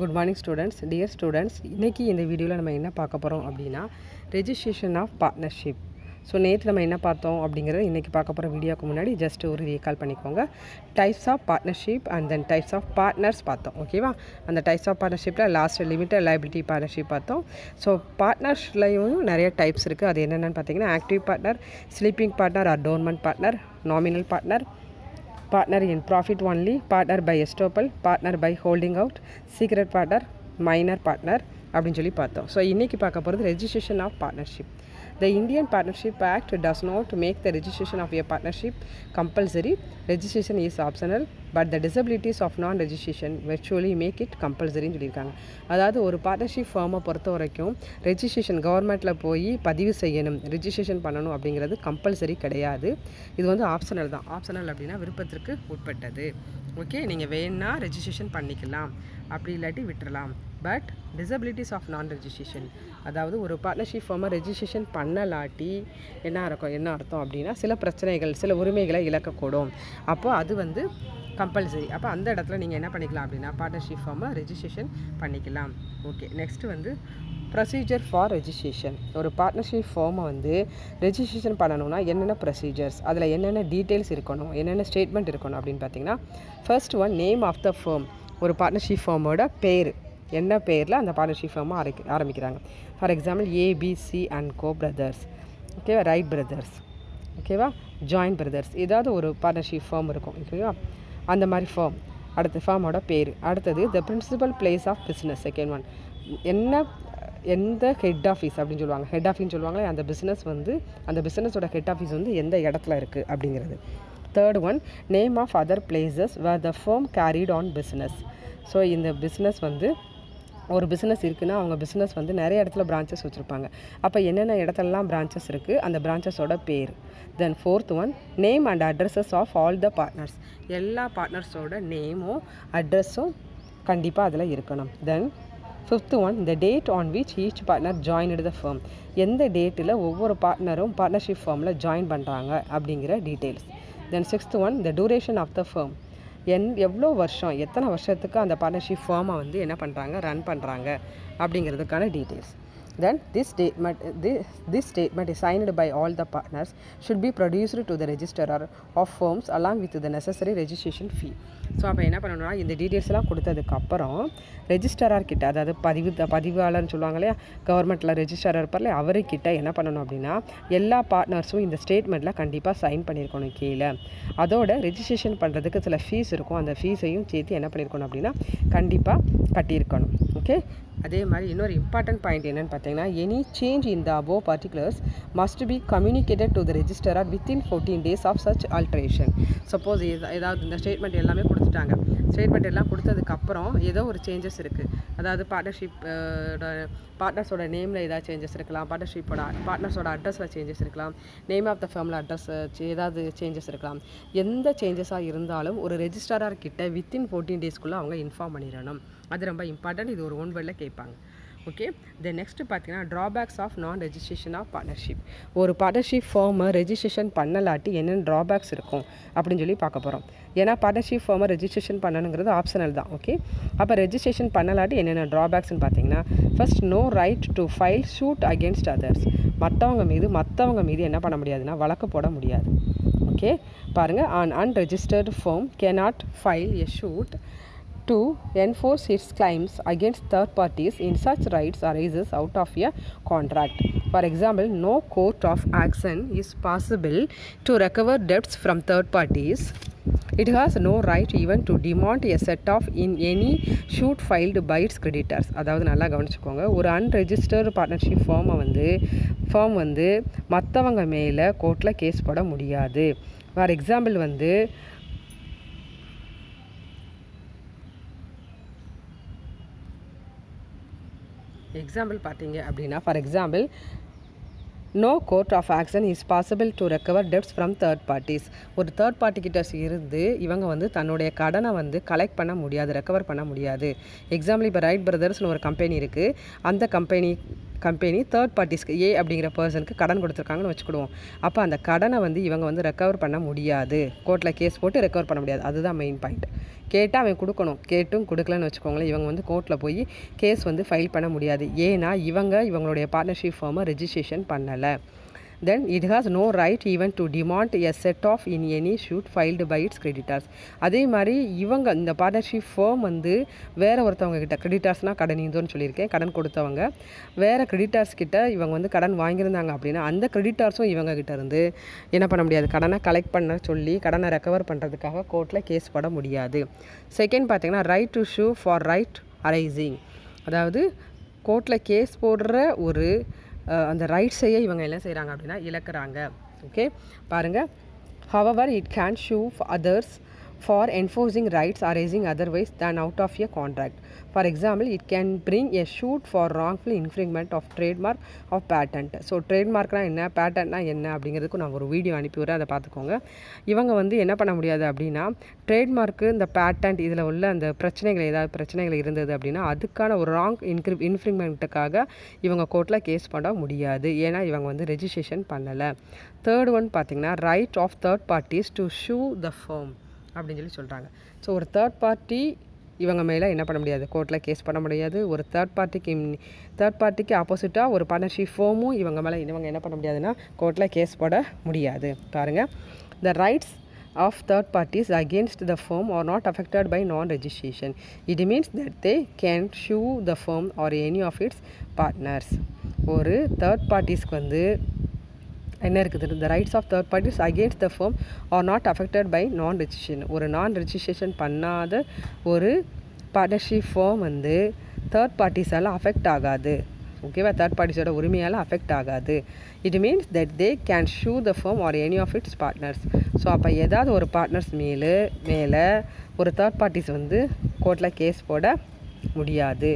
Good morning students. Dear students, இன்றைக்கி இந்த வீடியோவில் நம்ம என்ன பார்க்க போகிறோம் அப்படின்னா ரெஜிஸ்ட்ரேஷன் ஆஃப் பார்ட்னர்ஷிப். ஸோ நேற்று நம்ம என்ன பார்த்தோம் அப்படிங்கிறத இன்றைக்கி பார்க்க போகிற வீடியோக்கு முன்னாடி ஜஸ்ட் ஒரு ரீகால் பண்ணிக்கோங்க. Types of partnership and then types of partners பார்த்தோம். ஓகேவா? அந்த டைப்ஸ் ஆஃப் பார்ட்னர்ஷிப்பில் லாஸ்ட் லிமிட்டட் லைபிலிட்டி பார்ட்னர்ஷிப் பார்த்தோம். ஸோ பார்ட்னர்ஸ்லையும் நிறைய டைப்ஸ் இருக்குது. அது என்னென்னு பார்த்தீங்கன்னா active partner, sleeping partner or dormant partner, nominal partner, partner in profit only, partner by estoppel, partner by holding out, secret partner, minor partner அப்படின்னு சொல்லி பார்த்தோம். ஸோ இன்றைக்கி பார்க்க போகிறது registration of partnership. The Indian Partnership Act does not make the registration of a partnership compulsory. Registration is optional, but the disabilities of non-registration virtually make it compulsory ன்னு சொல்லியிருக்காங்க. அதாவது ஒரு பார்ட்னர்ஷிப் ஃபார்மை பொறுத்த வரைக்கும் ரெஜிஸ்ட்ரேஷன் கவர்மெண்ட்டில் போய் பதிவு செய்யணும், ரெஜிஸ்ட்ரேஷன் பண்ணணும் அப்படிங்கிறது கம்பல்சரி கிடையாது. இது வந்து ஆப்ஷனல் தான். ஆப்ஷனல் அப்படின்னா விருப்பத்திற்கு உட்பட்டது. ஓகே, நீங்கள் வேணால் ரெஜிஸ்ட்ரேஷன் பண்ணிக்கலாம், அப்படி இல்லாட்டி விட்டுறலாம். But disabilities of non registration, அதாவது ஒரு பார்ட்னர்ஷிப் ஃபார்மை ரெஜிஸ்ட்ரேஷன் பண்ணலாட்டி என்ன அர்த்தம் அப்படின்னா சில பிரச்சனைகள், சில உரிமைகளை இழக்கக்கூடும். அப்போது அது வந்து கம்பல்சரி. அப்போ அந்த இடத்துல நீங்கள் என்ன பண்ணிக்கலாம் அப்படின்னா பார்ட்னர்ஷிப் ஃபார்மை ரெஜிஸ்ட்ரேஷன் பண்ணிக்கலாம். ஓகே, நெக்ஸ்ட்டு வந்து ப்ரொசீஜர் ஃபார் ரெஜிஸ்ட்ரேஷன். ஒரு பார்ட்னர்ஷிப் ஃபார்மை வந்து ரெஜிஸ்ட்ரேஷன் பண்ணணும்னா என்னென்ன ப்ரொசீஜர்ஸ், அதில் என்னென்ன டீட்டெயில்ஸ் இருக்கணும், என்னென்ன ஸ்டேட்மெண்ட் இருக்கணும் அப்படின்னு பார்த்தீங்கன்னா, first one name of the firm. ஒரு பார்ட்னர்ஷிப் ஃபார்மோட பேர், என்ன பேரில் அந்த பார்ட்னர்ஷிப் ஃபார்மை ஆரம்பிக்கிறாங்க. For example ABC and co brothers, ஓகேவா, ரைட் பிரதர்ஸ், ஓகேவா, ஜாயின்ட் பிரதர்ஸ், ஏதாவது ஒரு பார்ட்னர்ஷிப் ஃபார்ம் இருக்கும், ஓகேவா, அந்த மாதிரி ஃபார்ம். அடுத்த ஃபார்மோட பேர். அடுத்தது the principal place of business. Second one எந்த ஹெட் ஆஃபீஸ் அப்படின்னு சொல்லுவாங்க, ஹெட் ஆஃபீஸ்னு சொல்லுவாங்களே, அந்த பிஸ்னஸ் வந்து அந்த பிஸ்னஸோட ஹெட் ஆஃபீஸ் வந்து எந்த இடத்துல இருக்குது அப்படிங்கிறது. Third one name of other places where the firm carried on business. So இந்த பிஸ்னஸ் வந்து ஒரு பிஸ்னஸ் இருக்குன்னா அவங்க பிஸ்னஸ் வந்து நிறைய இடத்துல பிரான்ச்சஸ் வச்சுருப்பாங்க. அப்போ என்னென்ன இடத்துலலாம் பிரான்ச்சஸ் இருக்குது, அந்த பிரான்ச்சஸோட பேர். Then fourth one name and addresses of all the partners. எல்லா பார்ட்னர்ஸோட நேமும் அட்ரஸும் கண்டிப்பாக அதில் இருக்கணும். Then fifth one the date on which each partner joined the firm. எந்த டேட்டில் ஒவ்வொரு பார்ட்னரும் பார்ட்னர்ஷிப் ஃபார்மில் ஜாயின் பண்ணுறாங்க அப்படிங்கிற details. Then sixth one the duration of the firm. எவ்வளோ வருஷம், எத்தனை வருஷத்துக்கு அந்த பார்ட்னர்ஷிப் ஃபார்மை வந்து என்ன பண்ணுறாங்க, ரன் பண்ணுறாங்க அப்படிங்கிறதுக்கான details. Then this statement is signed by all the partners, should be produced to the registrar of firms along with the necessary registration fee. So அப்போ என்ன பண்ணணும்னா இந்த டீட்டெயில்ஸ்லாம் கொடுத்ததுக்கப்புறம் ரெஜிஸ்டரார் கிட்ட, அதாவது பதிவாளர்னு சொல்லுவாங்க இல்லையா, கவர்மெண்ட்டில் ரெஜிஸ்டரார் இருப்பார்ல, அவர்கிட்ட என்ன பண்ணணும் அப்படின்னா எல்லா பார்ட்னர்ஸும் இந்த ஸ்டேட்மெண்ட்டில் கண்டிப்பாக சைன் பண்ணியிருக்கணும் கீழே. அதோட ரெஜிஸ்ட்ரேஷன் பண்ணுறதுக்கு சில ஃபீஸ் இருக்கும், அந்த ஃபீஸையும் சேர்த்து என்ன பண்ணியிருக்கணும் அப்படின்னா கண்டிப்பாக கட்டியிருக்கணும். ஓகே, அதே மாதிரி இன்னொரு இம்பார்ட்டன்ட் பாயிண்ட் என்னென்னு பார்த்தீங்கன்னா, any change in the above particulars must be communicated to the registrar within 14 days of such alteration. Suppose ஏதாவது இந்த ஸ்டேட்மெண்ட் எல்லாமே கொடுத்துட்டாங்க, ஸ்டேட்மெண்ட் எல்லாம் கொடுத்ததுக்கப்புறம் ஏதோ ஒரு சேஞ்சஸ் இருக்குது, அதாவது பார்ட்னர்ஸோட நேமில் ஏதாவது சேஞ்சஸ் இருக்கலாம், பார்ட்னர்ஸோட அட்ரஸில் சேஞ்சஸ் இருக்கலாம், name of the family address ஏதாவது சேஞ்சஸ் இருக்கலாம். எந்த சேஞ்சஸாக இருந்தாலும் ஒரு ரெஜிஸ்டரார் கிட்ட வித்தின் 14 daysக்குள்ளே அவங்க இன்ஃபார்ம் பண்ணிடணும். அது ரொம்ப இம்பார்ட்டன்ட். இது ஒரு ஒன் வேர்டில் கேட்பாங்க. ஓகே, தென் நெக்ஸ்ட்டு பார்த்தீங்கன்னா drawbacks of non registration of partnership. ஒரு பார்ட்னர்ஷிப் ஃபார்மை ரெஜிஸ்ட்ரேஷன் பண்ணலாட்டி என்னென்ன ட்ராபேக்ஸ் இருக்கும் அப்படின்னு சொல்லி பார்க்க போகிறோம். ஏன்னா பார்ட்னர்ஷிப் ஃபார்மை ரெஜிஸ்ட்ரேஷன் பண்ணணுங்கிறது ஆப்ஷனல் தான். ஓகே, அப்போ ரெஜிஸ்ட்ரேஷன் பண்ணலாட்டி என்னென்ன ட்ராபேக்ஸ்னு பார்த்தீங்கன்னா, first no right to file suit against others. மற்றவங்க மீது என்ன பண்ண முடியாதுன்னா வழக்கு போட முடியாது. ஓகே, பாருங்கள், an unregistered firm cannot file a suit to enforce its claims against third parties in such rights arises out of a contract. For example, no court of action is possible to recover debts from third parties. It has no right even to demand a set off in any suit filed by its creditors. அதாவது நல்லா கவனிச்சுக்கோங்க, ஒரு unregistered partnership firm வந்து மற்றவங்க மேலே கோர்ட்டில் case போட முடியாது. ஃபார் எக்ஸாம்பிள் வந்து பார்த்தீங்க அப்படின்னா, for example no court of action is possible to recover debts from third parties. ஒரு தேர்ட் பார்ட்டிக்கிட்ட இருந்து இவங்க வந்து தன்னுடைய கடனை வந்து கலெக்ட் பண்ண முடியாது, ரெக்கவர் பண்ண முடியாது. எக்ஸாம்பிள் இப்போ ரைட் பிரதர்ஸ்னு ஒரு கம்பெனி இருக்குது, அந்த கம்பெனி கம்பெனி தேர்ட் பார்ட்டிஸ்க்கு ஏ அப்படிங்கிற பர்சனுக்கு கடன் கொடுத்துருக்காங்கன்னு வச்சுக்கிடுவோம். அப்போ அந்த கடனை வந்து இவங்க வந்து ரெக்கவர் பண்ண முடியாது, கோர்ட்டில் கேஸ் போட்டு ரெக்கவர் பண்ண முடியாது. அதுதான் மெயின் பாயிண்ட். கேட்டால் அவன் கொடுக்கணும், கேட்டும் கொடுக்கலன்னு வச்சுக்கோங்களேன், இவங்க வந்து கோர்ட்டில் போய் கேஸ் வந்து ஃபைல் பண்ண முடியாது. ஏன்னா இவங்களுடைய பார்ட்னர்ஷிப் ஃபார்மை ரெஜிஸ்ட்ரேஷன் பண்ணலை. Then it has no right even to demand a set off in any suit filed by its creditors. அதே மாதிரி இந்த பார்ட்னர்ஷிப் ஃபார்ம் வந்து வேறு ஒருத்தவங்க கிட்ட, கிரெடிட்டார்ஸ்னால் கடன் இருந்தோன்னு சொல்லியிருக்கேன், கடன் கொடுத்தவங்க வேறு கிரெடிட்டார்ஸ் கிட்ட இவங்க வந்து கடன் வாங்கியிருந்தாங்க அப்படின்னா அந்த கிரெடிட்டார்ஸும் இவங்க கிட்ட இருந்து என்ன பண்ண முடியாது, கடனை கலெக்ட் பண்ண சொல்லி கடனை ரெக்கவர் பண்ணுறதுக்காக கோர்ட்டில் கேஸ் போட முடியாது. செகண்ட் பார்த்திங்கன்னா right to shoe for right arising. அதாவது கோர்ட்டில் கேஸ் போடுற ஒரு அந்த ரைட்ஸையே இவங்க என்ன செய்கிறாங்க அப்படின்னா இழக்கிறாங்க. ஓகே, பாருங்கள். However, it can sue others for enforcing rights arising otherwise than out of a contract. For example, it can bring a suit for wrongful infringement of trademark of patent. So ட்ரேட்மார்க்னால் என்ன, பேட்டன்ட்னா என்ன அப்படிங்கிறதுக்கு நான் ஒரு video அனுப்பிவிடுறேன், அதை பார்த்துக்கோங்க. இவங்க வந்து என்ன பண்ண முடியாது அப்படின்னா, ட்ரேட்மார்க்கு இந்த பேட்டன்ட் இதில் உள்ள அந்த ஏதாவது பிரச்சனைகள் இருந்தது அப்படின்னா அதுக்கான ஒரு ராங் இன்ஃப்ரிங்மெண்ட்டுக்காக இவங்க கோர்ட்டில் கேஸ் பண்ண முடியாது. ஏன்னா இவங்க வந்து ரெஜிஸ்ட்ரேஷன் பண்ணலை. தேர்ட் ஒன் பார்த்திங்கன்னா right of third parties to sue the firm அப்படின்னு சொல்கிறாங்க. ஸோ ஒரு தேர்ட் பார்ட்டி இவங்க மேலே என்ன பண்ண முடியாது, கோர்ட்டில் கேஸ் பண்ண முடியாது. ஒரு தேர்ட் பார்ட்டிக்கு ஆப்போசிட்டாக ஒரு பார்ட்னர்ஷிப் ஃபார்மும் இவங்க என்ன பண்ண முடியாதுன்னா கோர்ட்டில் கேஸ் போட முடியாது. பாருங்கள், the rights of third parties against the firm are not affected by non-registration. It means that they can sue the firm or any of its partners. ஒரு தேர்ட் பார்ட்டிஸ்க்கு வந்து என்ன இருக்குது, the rights of third parties against the firm are not affected by non-registration. ஒரு non-registration பண்ணாத ஒரு partnership firm வந்து third பார்ட்டிஸால் அஃபெக்ட் ஆகாது. ஓகேவா, தேர்ட் பார்ட்டிஸோட உரிமையால் அஃபெக்ட் ஆகாது. It means that they can sue the firm or any of its partners. So அப்போ ஏதாவது ஒரு பார்ட்னர்ஸ் மேலே ஒரு தேர்ட் பார்ட்டிஸ் வந்து கோர்ட்டில் கேஸ் போட முடியாது.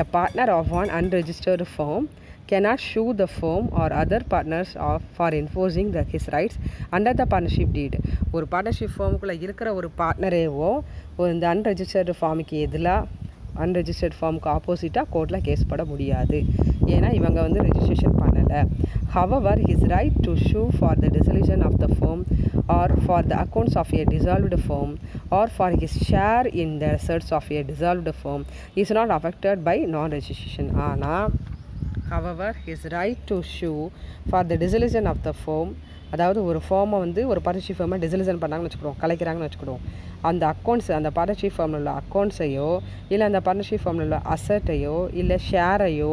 A partner of one unregistered firm cannot sue the firm or other partners for enforcing his rights under the partnership deed. ஒரு பார்ட்னர்ஷிப் ஃபார்முக்குள்ளே இருக்கிற ஒரு பார்ட்னரேவோ இந்த அன்ரெஜிஸ்டர்டு ஃபார்முக்கு அன்ரெஜிஸ்டர்ட் ஃபார்முக்கு ஆப்போசிட்டாக கோர்ட்டில் கேஸ் போட முடியாது. ஏன்னா இவங்க வந்து ரெஜிஸ்ட்ரேஷன் பண்ணலை. However, his right to sue for the dissolution of the firm or for the accounts of a dissolved firm or for his share in the assets of a dissolved firm is not affected by non-registration. ஆனால் however, his right to sue for the dissolution of the firm, அதாவது ஒரு ஃபார்மை வந்து ஒரு partnership ஃபார்மை dissolution பண்ணாங்கன்னு வச்சுக்கிடுவோம், கலைக்கிறாங்கன்னு வச்சுக்கிடுவோம், அந்த accounts அந்த பார்ட்னர்ஷிப் ஃபார்மில் உள்ள அக்கௌண்ட்ஸையோ இல்லை அந்த பார்ட்னர்ஷிப் ஃபார்மில் உள்ள அசட்டையோ இல்லை ஷேரையோ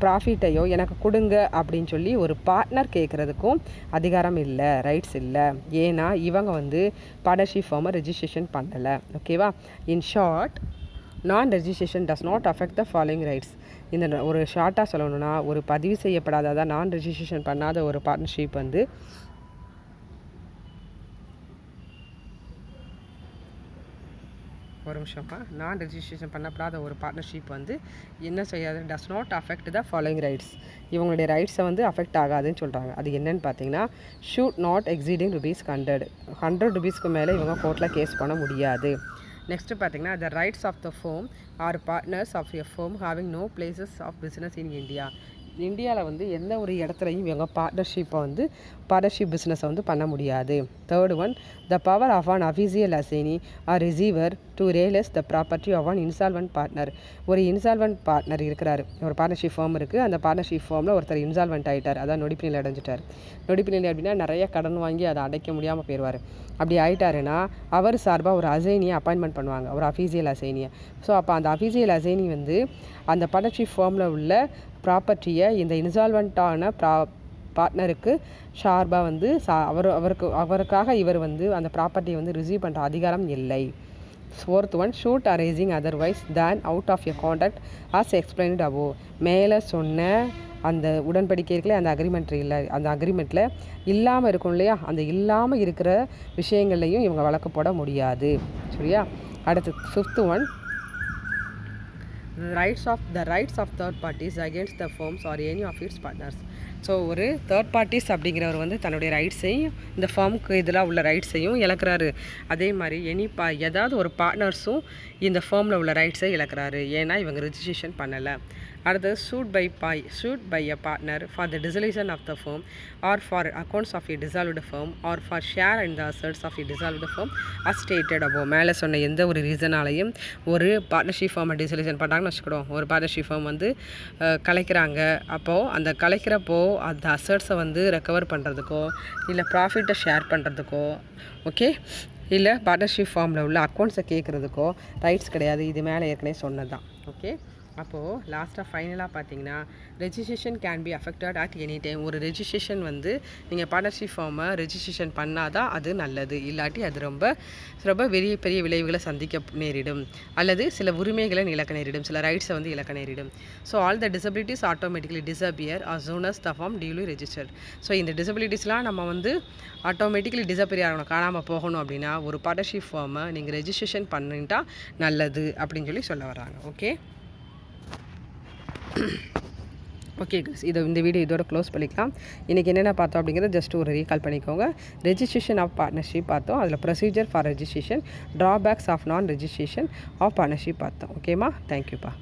ப்ராஃபிட்டையோ எனக்கு கொடுங்க அப்படின்னு சொல்லி ஒரு பார்ட்னர் கேட்குறதுக்கும் அதிகாரம் இல்லை, ரைட்ஸ் இல்லை. ஏன்னா இவங்க வந்து பார்ட்னர்ஷிப் ஃபார்மை ரெஜிஸ்ட்ரேஷன் பண்ணலை. ஓகேவா, in short, non-registration does not affect the following rights. இந்த ஒரு ஷார்ட்டாக சொல்லணும்னா, ஒரு பதிவு செய்யப்படாத நான் ரெஜிஸ்ட்ரேஷன் பண்ணாத ஒரு பார்ட்னர்ஷிப் வந்து ஒரு நிமிஷம்ப்பா, நான் ரெஜிஸ்ட்ரேஷன் பண்ணப்படாத ஒரு பார்ட்னர்ஷிப் வந்து என்ன செய்யாது, does not affect the following rights. இவங்களுடைய ரைட்ஸை வந்து அஃபெக்ட் ஆகாதுன்னு சொல்கிறாங்க. அது என்னன்னு பார்த்தீங்கன்னா, ஷூட் நாட் எக்ஸீடிங் ₹100 ரூபீஸ்க்கு மேலே இவங்க கோர்ட்டில் கேஸ் பண்ண முடியாது. நெக்ஸ்ட்டு பார்த்தீங்கன்னா, the rights of the firm or partners of a firm having no places of business in India. இந்தியாவில் வந்து எந்த ஒரு இடத்துலையும் இவங்க பார்ட்னர்ஷிப் பிஸ்னஸை வந்து பண்ண முடியாது. Third one, the power of an official assignee or receiver to realise the property of an insolvent partner. ஒரு இன்சால்வெண்ட் பார்ட்னர் இருக்கிறாரு, ஒரு பார்ட்னர்ஷிப் ஃபார்ம் இருக்குது, அந்த பார்ட்னர்ஷிப் ஃபார்மில் ஒருத்தர் இன்சால்வெண்ட் ஆகிட்டார், அதான் நொடிப்பு நிலை அடைஞ்சிட்டார். நொடிப்பு நிலை அப்படின்னா நிறைய கடன் வாங்கி அதை அடைக்க முடியாமல் போயிடுவார். அப்படி ஆகிட்டாருன்னா அவர் சார்பாக ஒரு அசைனியை அப்பாயின்மெண்ட் பண்ணுவாங்க, ஒரு அஃபீஷியல் அசைனியை. ஸோ அப்போ அந்த அஃபீஷியல் அசைனி வந்து அந்த பார்ட்னர்ஷிப் ஃபார்மில் உள்ள ப்ராப்பர்ட்டியை இந்த இன்சால்வெண்ட்டான பார்ட்னருக்கு ஷார்பாக வந்து அவருக்காக இவர் வந்து அந்த ப்ராப்பர்ட்டியை வந்து ரிசீவ் பண்ணுற அதிகாரம் இல்லை. Fourth one, suit arising otherwise than out of a contract as explained above. மேலே சொன்ன அந்த உடன்படிக்கைகளே அந்த அக்ரிமெண்ட்டில் இல்லாமல் இருக்கும் இல்லையா, அந்த இல்லாமல் இருக்கிற விஷயங்கள்லையும் இவங்க வழக்கு போட முடியாது. சரியா, அடுத்து fifth one, the rights of third parties against the firms or any of its partners. So ஒரு தேர்ட் பார்ட்டிஸ் அப்படிங்கிறவர் வந்து தன்னுடைய ரைட்ஸையும் இந்த ஃபார்முக்கு இதெல்லாம் உள்ள ரைட்ஸையும் இழக்கிறாரு. அதே மாதிரி ஏதாவது ஒரு பார்ட்னர்ஸும் இந்த ஃபார்மில் உள்ள ரைட்ஸை இழக்கிறாரு. ஏன்னா இவங்க ரெஜிஸ்ட்ரேஷன் பண்ணலை. அடுத்தது sued by a partner for the dissolution of the firm or for accounts of a dissolved firm or for share in the assets of a dissolved firm as stated above. மேலே சொன்ன எந்த ஒரு ரீசனாலையும் ஒரு partnership ஃபார்மை dissolution பண்ணுறாங்கன்னு வச்சுக்கிடுவோம். ஒரு partnership firm வந்து கலைக்கிறாங்க. அப்போது அந்த கலைக்கிறப்போ அந்த அசட்ஸை வந்து ரெக்கவர் பண்ணுறதுக்கோ இல்லை ப்ராஃபிட்டை ஷேர் பண்ணுறதுக்கோ ஓகே இல்லை பார்ட்னர்ஷிப் ஃபார்மில் உள்ள அக்கௌண்ட்ஸை கேட்குறதுக்கோ ரைட்ஸ் கிடையாது. இது மேலே ஏற்கனவே சொன்னது தான். ஓகே, அப்போது லாஸ்ட்டாக ஃபைனலாக பார்த்தீங்கன்னா registration can be affected at any time. ஒரு ரெஜிஸ்ட்ரேஷன் வந்து நீங்கள் பார்ட்னர்ஷிப் ஃபார்மை ரெஜிஸ்ட்ரேஷன் பண்ணால் தான் அது நல்லது, இல்லாட்டி அது ரொம்ப ரொம்ப பெரிய பெரிய விளைவுகளை சந்திக்க நேரிடும் அல்லது சில உரிமைகளை இழக்க நேரிடும், சில ரைட்ஸை வந்து இழக்க நேரிடும். So all the disabilities automatically disappear as soon as the form duly registered. So இந்த டிசபிலிட்டிஸ்லாம் நம்ம வந்து ஆட்டோமேட்டிக்கலி டிசப்பியர் ஆகணும், காணாமல் போகணும் அப்படின்னா ஒரு பார்ட்னர்ஷிப் ஃபார்மை நீங்கள் ரெஜிஸ்ட்ரேஷன் பண்ணிட்டா நல்லது அப்படின்னு சொல்லி சொல்ல வர்றாங்க. ஓகே ஓகே கைஸ், இந்த வீடியோ இதோட க்ளோஸ் பண்ணிக்கலாம். இன்றைக்கி என்னென்ன பார்த்தோம் அப்படிங்கிறத ஜஸ்ட் ஒரு ரீகால் பண்ணிக்கோங்க. ரெஜிஸ்ட்ரேஷன் ஆஃப் பார்ட்னர்ஷிப் பார்த்தோம், அதில் procedure for registration, drawbacks of non registration of partnership பார்த்தோம். ஓகேம்மா, தேங்க்யூப்பா.